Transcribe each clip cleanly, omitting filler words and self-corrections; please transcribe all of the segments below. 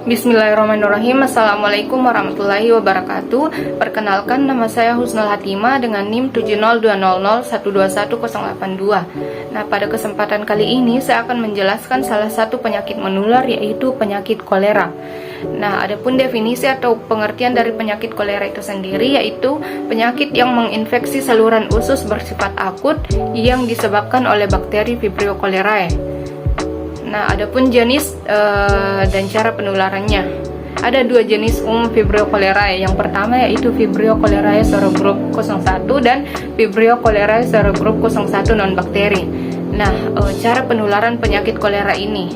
Bismillahirrahmanirrahim. Assalamualaikum warahmatullahi wabarakatuh. Perkenalkan, nama saya Husnul Hatimah dengan NIM 70200121082. Nah, pada kesempatan kali ini saya akan menjelaskan salah satu penyakit menular, yaitu penyakit kolera. Nah, adapun definisi atau pengertian dari penyakit kolera itu sendiri, yaitu penyakit yang menginfeksi saluran usus bersifat akut yang disebabkan oleh bakteri Vibrio cholerae. Nah, adapun jenis dan cara penularannya. Ada dua jenis umum Vibrio cholerae. Yang pertama yaitu Vibrio cholerae serogroup 01 dan Vibrio cholerae serogroup 01 non bakteri. Nah, cara penularan penyakit kolera ini.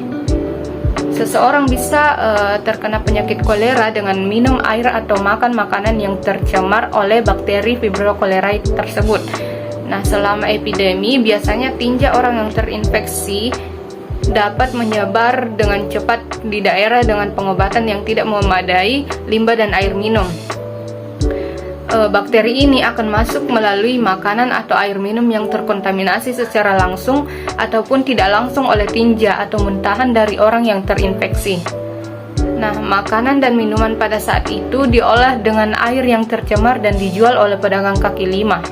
Seseorang bisa terkena penyakit kolera dengan minum air atau makan makanan yang tercemar oleh bakteri Vibrio cholerae tersebut. Nah, selama epidemi biasanya tinja orang yang terinfeksi dapat menyebar dengan cepat di daerah dengan pengobatan yang tidak memadai limbah dan air minum. Bakteri ini akan masuk melalui makanan atau air minum yang terkontaminasi secara langsung ataupun tidak langsung oleh tinja atau muntahan dari orang yang terinfeksi. Nah, makanan dan minuman pada saat itu diolah dengan air yang tercemar dan dijual oleh pedagang kaki lima.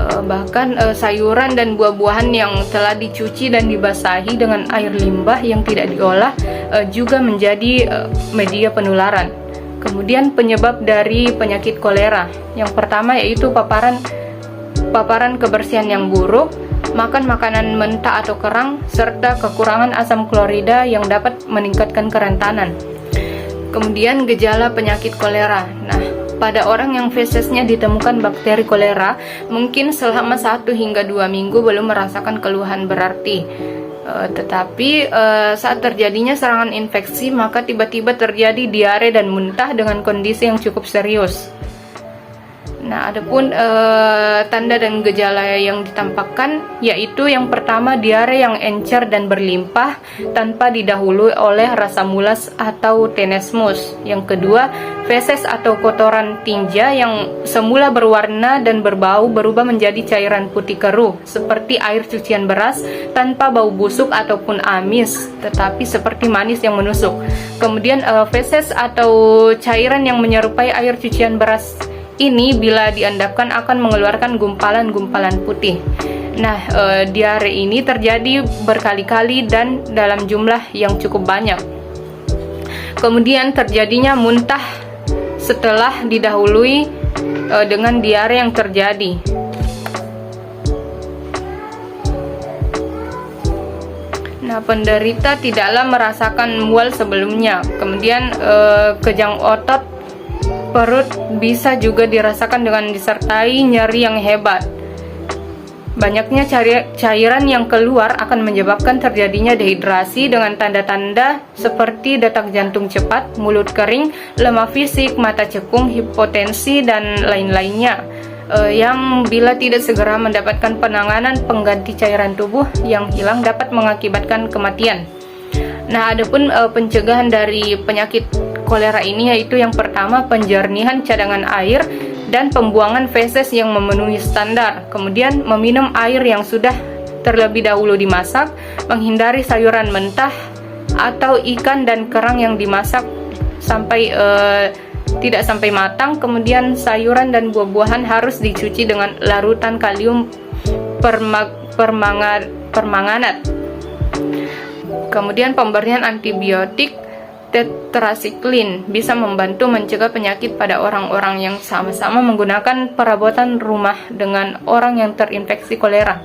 Bahkan sayuran dan buah-buahan yang telah dicuci dan dibasahi dengan air limbah yang tidak diolah juga menjadi media penularan. Kemudian penyebab dari penyakit kolera. Yang pertama yaitu paparan kebersihan yang buruk, makan makanan mentah atau kerang, serta kekurangan asam klorida yang dapat meningkatkan kerentanan. Kemudian gejala penyakit kolera. Nah, pada orang yang fesesnya ditemukan bakteri kolera, mungkin selama 1 hingga 2 minggu belum merasakan keluhan berarti. Tetapi saat terjadinya serangan infeksi, maka tiba-tiba terjadi diare dan muntah dengan kondisi yang cukup serius. Nah, adapun tanda dan gejala yang ditampakkan, yaitu yang pertama diare yang encer dan berlimpah tanpa didahului oleh rasa mulas atau tenesmus. Yang kedua, feses atau kotoran tinja yang semula berwarna dan berbau berubah menjadi cairan putih keruh seperti air cucian beras tanpa bau busuk ataupun amis, tetapi seperti manis yang menusuk. Kemudian feses atau cairan yang menyerupai air cucian beras ini bila diendapkan akan mengeluarkan gumpalan-gumpalan putih. Nah, diare ini terjadi berkali-kali dan dalam jumlah yang cukup banyak. Kemudian terjadinya muntah setelah didahului dengan diare yang terjadi. Nah, penderita tidaklah merasakan mual sebelumnya. Kemudian kejang otot perut bisa juga dirasakan dengan disertai nyeri yang hebat. Banyaknya cairan yang keluar akan menyebabkan terjadinya dehidrasi dengan tanda-tanda seperti detak jantung cepat, mulut kering, lemah fisik, mata cekung, hipotensi, dan lain-lainnya. Yang bila tidak segera mendapatkan penanganan pengganti cairan tubuh yang hilang dapat mengakibatkan kematian. Nah, adapun pencegahan dari penyakit kolera ini yaitu yang pertama penjernihan cadangan air dan pembuangan feses yang memenuhi standar. Kemudian meminum air yang sudah terlebih dahulu dimasak, menghindari sayuran mentah atau ikan dan kerang yang dimasak sampai tidak sampai matang. Kemudian sayuran dan buah-buahan harus dicuci dengan larutan kalium permanganat. Kemudian pemberian antibiotik tetrasiklin bisa membantu mencegah penyakit pada orang-orang yang sama-sama menggunakan perabotan rumah dengan orang yang terinfeksi kolera.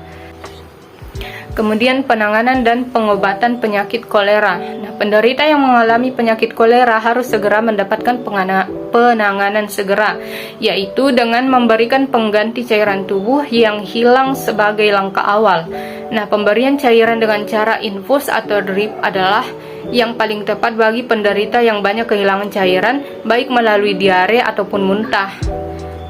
Kemudian penanganan dan pengobatan penyakit kolera. Nah, penderita yang mengalami penyakit kolera harus segera mendapatkan penanganan segera, yaitu dengan memberikan pengganti cairan tubuh yang hilang sebagai langkah awal. Nah, pemberian cairan dengan cara infus atau drip adalah yang paling tepat bagi penderita yang banyak kehilangan cairan, baik melalui diare ataupun muntah.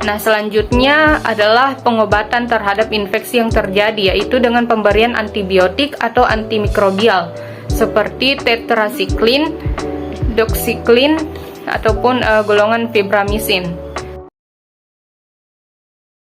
Nah, selanjutnya adalah pengobatan terhadap infeksi yang terjadi, yaitu dengan pemberian antibiotik atau antimikrobial seperti tetrasiklin, doxycycline ataupun golongan fibramycin.